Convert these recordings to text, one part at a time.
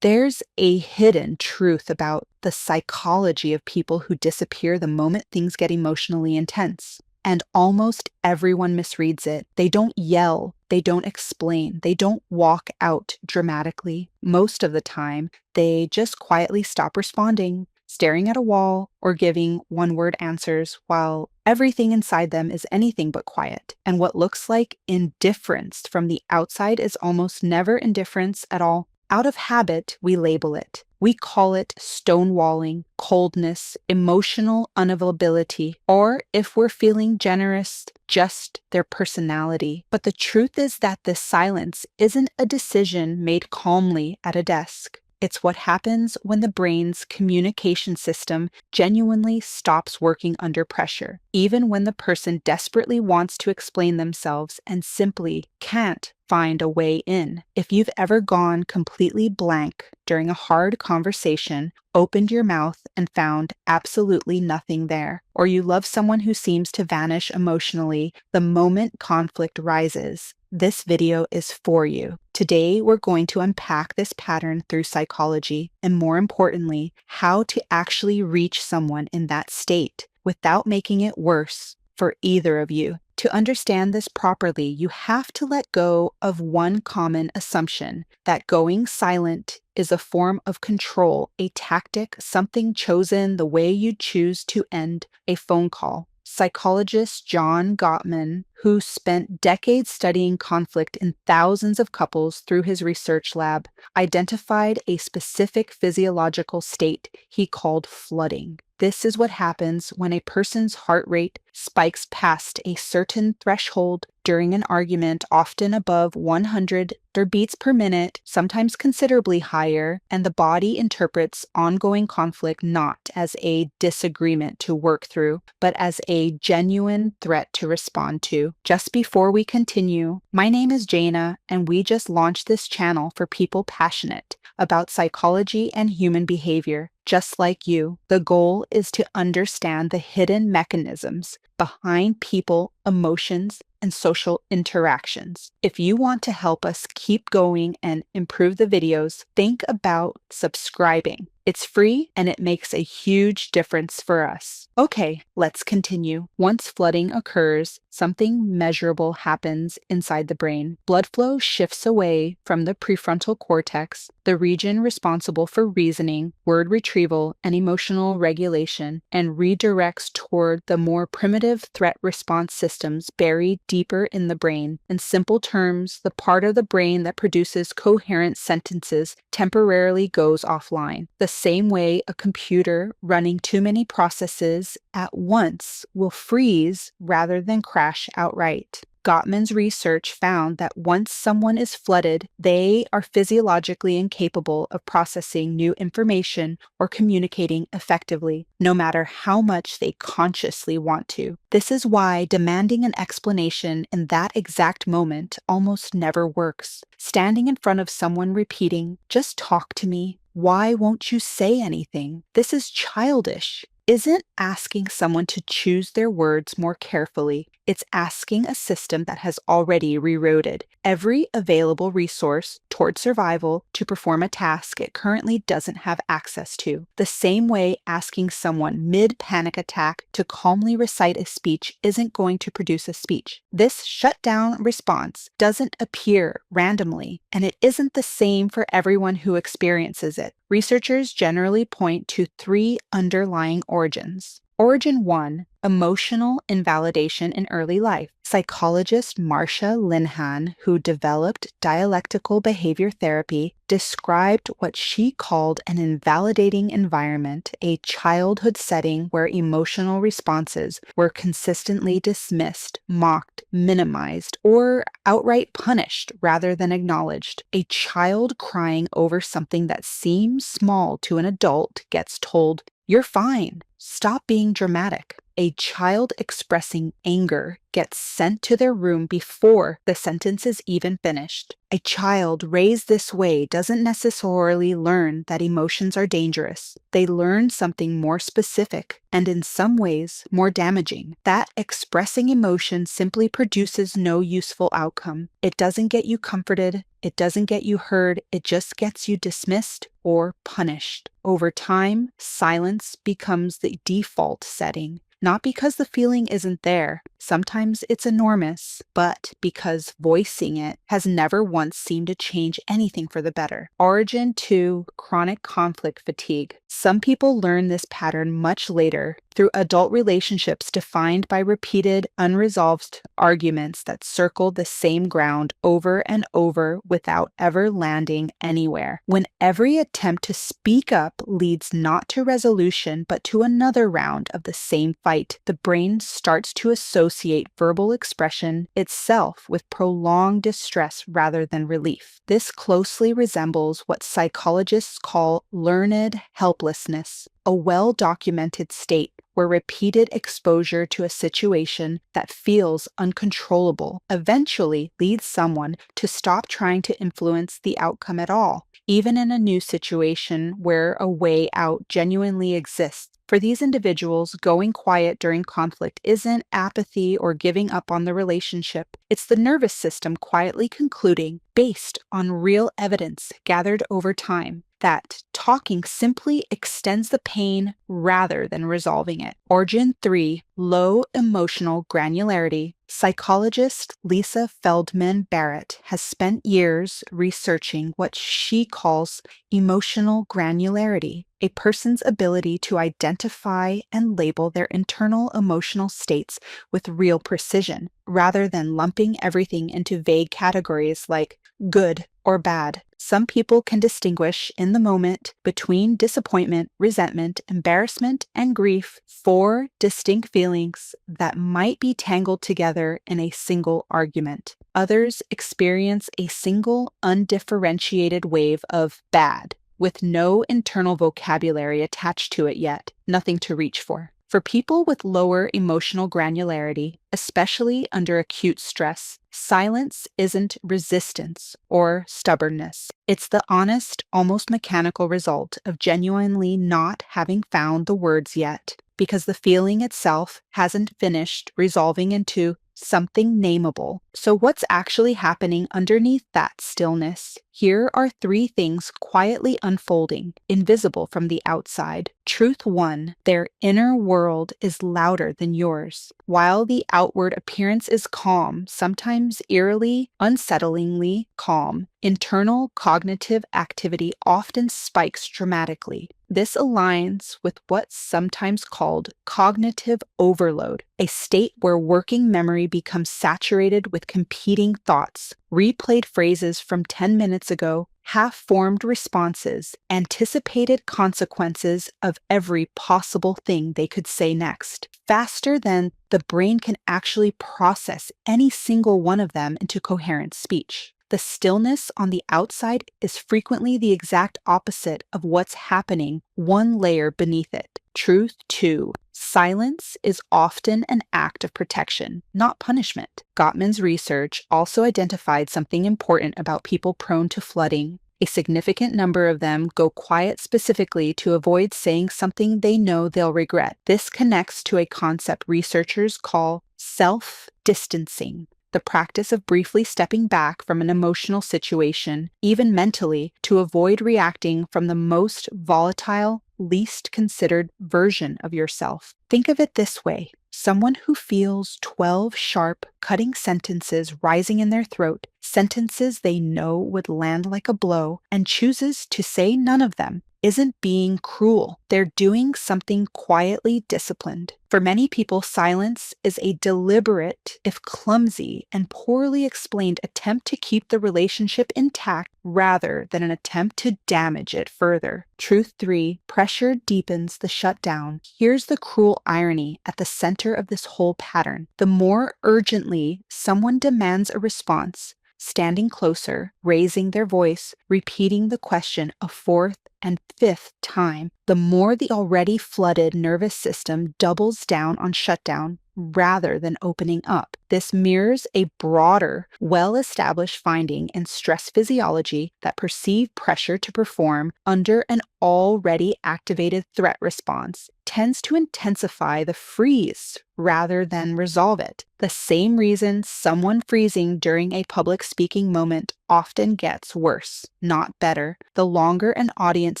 There's a hidden truth about the psychology of people who disappear the moment things get emotionally intense. And almost everyone misreads it. They don't yell, they don't explain, they don't walk out dramatically. Most of the time, they just quietly stop responding, staring at a wall, or giving one-word answers while everything inside them is anything but quiet. And what looks like indifference from the outside is almost never indifference at all. Out of habit, we label it. We call it stonewalling, coldness, emotional unavailability, or if we're feeling generous, just their personality. But the truth is that this silence isn't a decision made calmly at a desk. It's what happens when the brain's communication system genuinely stops working under pressure, even when the person desperately wants to explain themselves and simply can't find a way in. If you've ever gone completely blank during a hard conversation, opened your mouth and found absolutely nothing there, or you love someone who seems to vanish emotionally the moment conflict rises, this video is for you. Today, we're going to unpack this pattern through psychology, and more importantly, how to actually reach someone in that state without making it worse for either of you. To understand this properly, you have to let go of one common assumption that going silent is a form of control, a tactic, something chosen the way you choose to end a phone call. Psychologist John Gottman, who spent decades studying conflict in thousands of couples through his research lab, identified a specific physiological state he called flooding. This is what happens when a person's heart rate spikes past a certain threshold during an argument, often above 100 beats per minute, sometimes considerably higher, and the body interprets ongoing conflict not as a disagreement to work through, but as a genuine threat to respond to. Just before we continue, my name is Jaina, and we just launched this channel for people passionate about psychology and human behavior. Just like you, the goal is to understand the hidden mechanisms behind people, emotions, and social interactions. If you want to help us keep going and improve the videos, think about subscribing. It's free and it makes a huge difference for us. Okay, let's continue. Once flooding occurs, something measurable happens inside the brain. Blood flow shifts away from the prefrontal cortex, the region responsible for reasoning, word retrieval, and emotional regulation, and redirects toward the more primitive threat response systems buried deeper in the brain. In simple terms, the part of the brain that produces coherent sentences temporarily goes offline. The same way a computer running too many processes at once will freeze rather than crash outright. Gottman's research found that once someone is flooded, they are physiologically incapable of processing new information or communicating effectively, no matter how much they consciously want to. This is why demanding an explanation in that exact moment almost never works. Standing in front of someone repeating, "Just talk to me. Why won't you say anything?" This is childish. Isn't asking someone to choose their words more carefully. It's asking a system that has already rerouted every available resource toward survival to perform a task it currently doesn't have access to. The same way asking someone mid-panic attack to calmly recite a speech isn't going to produce a speech. This shutdown response doesn't appear randomly, and it isn't the same for everyone who experiences it. Researchers generally point to three underlying origins. Origin 1, emotional invalidation in early life. Psychologist Marcia Linehan, who developed dialectical behavior therapy, described what she called an invalidating environment, a childhood setting where emotional responses were consistently dismissed, mocked, minimized, or outright punished rather than acknowledged. A child crying over something that seems small to an adult gets told, "You're fine. Stop being dramatic." A child expressing anger gets sent to their room before the sentence is even finished. A child raised this way doesn't necessarily learn that emotions are dangerous. They learn something more specific and in some ways more damaging. That expressing emotion simply produces no useful outcome. It doesn't get you comforted. It doesn't get you heard. It just gets you dismissed or punished. Over time, silence becomes the default setting. Not because the feeling isn't there, sometimes it's enormous, but because voicing it has never once seemed to change anything for the better. Origin 2, chronic conflict fatigue. Some people learn this pattern much later through adult relationships defined by repeated, unresolved arguments that circle the same ground over and over without ever landing anywhere. When every attempt to speak up leads not to resolution but to another round of the same fight, the brain starts to associate verbal expression itself with prolonged distress rather than relief. This closely resembles what psychologists call learned helplessness, a well-documented state where repeated exposure to a situation that feels uncontrollable eventually leads someone to stop trying to influence the outcome at all, even in a new situation where a way out genuinely exists. For these individuals, going quiet during conflict isn't apathy or giving up on the relationship. It's the nervous system quietly concluding, based on real evidence gathered over time, that talking simply extends the pain rather than resolving it. Origin 3, low emotional granularity. Psychologist Lisa Feldman Barrett has spent years researching what she calls emotional granularity, a person's ability to identify and label their internal emotional states with real precision, rather than lumping everything into vague categories like good or bad. Some people can distinguish in the moment between disappointment, resentment, embarrassment, and grief, four distinct feelings that might be tangled together in a single argument. Others experience a single undifferentiated wave of bad, with no internal vocabulary attached to it yet, nothing to reach for. For people with lower emotional granularity, especially under acute stress, silence isn't resistance or stubbornness. It's the honest, almost mechanical result of genuinely not having found the words yet, because the feeling itself hasn't finished resolving into something nameable. So what's actually happening underneath that stillness? Here are three things quietly unfolding, invisible from the outside. Truth 1, their inner world is louder than yours. While the outward appearance is calm, sometimes eerily, unsettlingly calm, internal cognitive activity often spikes dramatically. This aligns with what's sometimes called cognitive overload, a state where working memory becomes saturated with competing thoughts, replayed phrases from 10 minutes ago, half-formed responses, anticipated consequences of every possible thing they could say next, faster than the brain can actually process any single one of them into coherent speech. The stillness on the outside is frequently the exact opposite of what's happening one layer beneath it. Truth 2. Silence is often an act of protection, not punishment. Gottman's research also identified something important about people prone to flooding. A significant number of them go quiet specifically to avoid saying something they know they'll regret. This connects to a concept researchers call self-distancing, the practice of briefly stepping back from an emotional situation, even mentally, to avoid reacting from the most volatile, least considered version of yourself. Think of it this way. Someone who feels 12 sharp, cutting sentences rising in their throat, sentences they know would land like a blow, and chooses to say none of them, isn't being cruel. They're doing something quietly disciplined. For many people, silence is a deliberate, if clumsy and poorly explained attempt to keep the relationship intact rather than an attempt to damage it further. Truth 3, pressure deepens the shutdown. Here's the cruel irony at the center of this whole pattern. The more urgently someone demands a response, standing closer, raising their voice, repeating the question a fourth and fifth time, the more the already flooded nervous system doubles down on shutdown rather than opening up. This mirrors a broader, well-established finding in stress physiology that perceived pressure to perform under an already activated threat response tends to intensify the freeze rather than resolve it. The same reason someone freezing during a public speaking moment often gets worse, not better, the longer an audience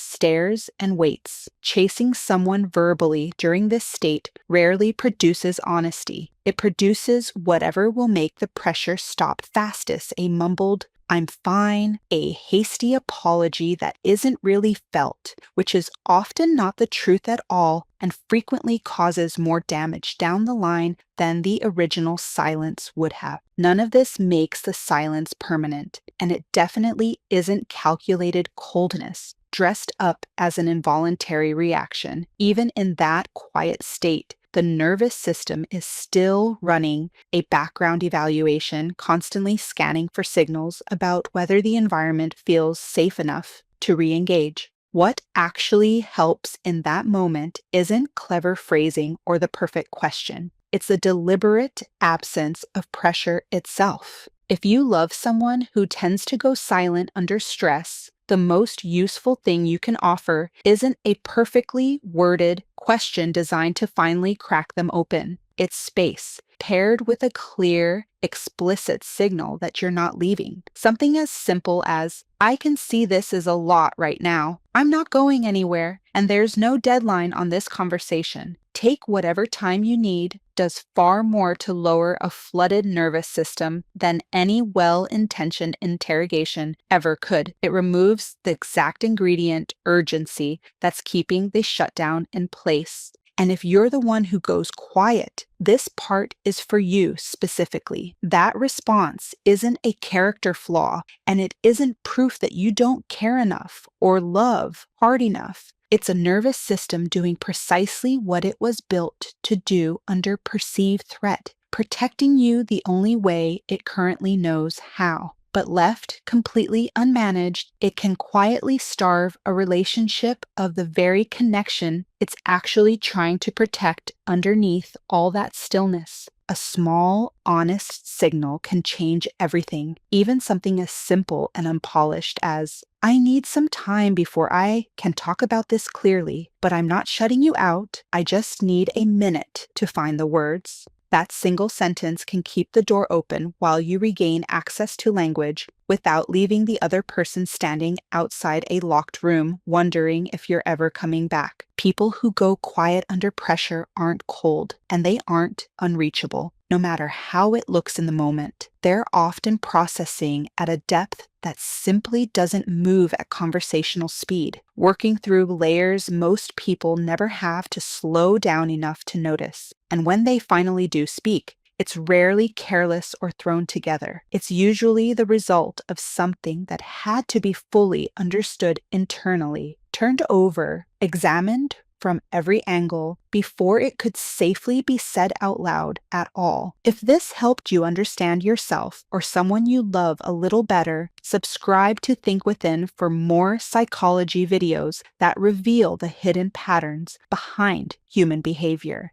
stares and waits. Chasing someone verbally during this state rarely produces honesty. It produces whatever will make the pressure stop fastest, a mumbled, "I'm fine," a hasty apology that isn't really felt, which is often not the truth at all and frequently causes more damage down the line than the original silence would have. None of this makes the silence permanent, and it definitely isn't calculated coldness dressed up as an involuntary reaction. Even in that quiet state, the nervous system is still running a background evaluation, constantly scanning for signals about whether the environment feels safe enough to re-engage. What actually helps in that moment isn't clever phrasing or the perfect question. It's the deliberate absence of pressure itself. If you love someone who tends to go silent under stress, the most useful thing you can offer isn't a perfectly worded question designed to finally crack them open. It's space, paired with a clear, explicit signal that you're not leaving. Something as simple as, "I can see this is a lot right now. I'm not going anywhere, and there's no deadline on this conversation." Take whatever time you need does far more to lower a flooded nervous system than any well-intentioned interrogation ever could. It removes the exact ingredient, urgency, that's keeping the shutdown in place. And if you're the one who goes quiet, this part is for you specifically. That response isn't a character flaw, and it isn't proof that you don't care enough or love hard enough. It's a nervous system doing precisely what it was built to do under perceived threat, protecting you the only way it currently knows how. But left completely unmanaged, it can quietly starve a relationship of the very connection it's actually trying to protect underneath all that stillness. A small, honest signal can change everything, even something as simple and unpolished as, "I need some time before I can talk about this clearly, but I'm not shutting you out. I just need a minute to find the words." That single sentence can keep the door open while you regain access to language without leaving the other person standing outside a locked room wondering if you're ever coming back. People who go quiet under pressure aren't cold, and they aren't unreachable, no matter how it looks in the moment. They're often processing at a depth that simply doesn't move at conversational speed, working through layers most people never have to slow down enough to notice. And when they finally do speak, it's rarely careless or thrown together. It's usually the result of something that had to be fully understood internally, turned over, examined from every angle before it could safely be said out loud at all. If this helped you understand yourself or someone you love a little better, subscribe to Think Within for more psychology videos that reveal the hidden patterns behind human behavior.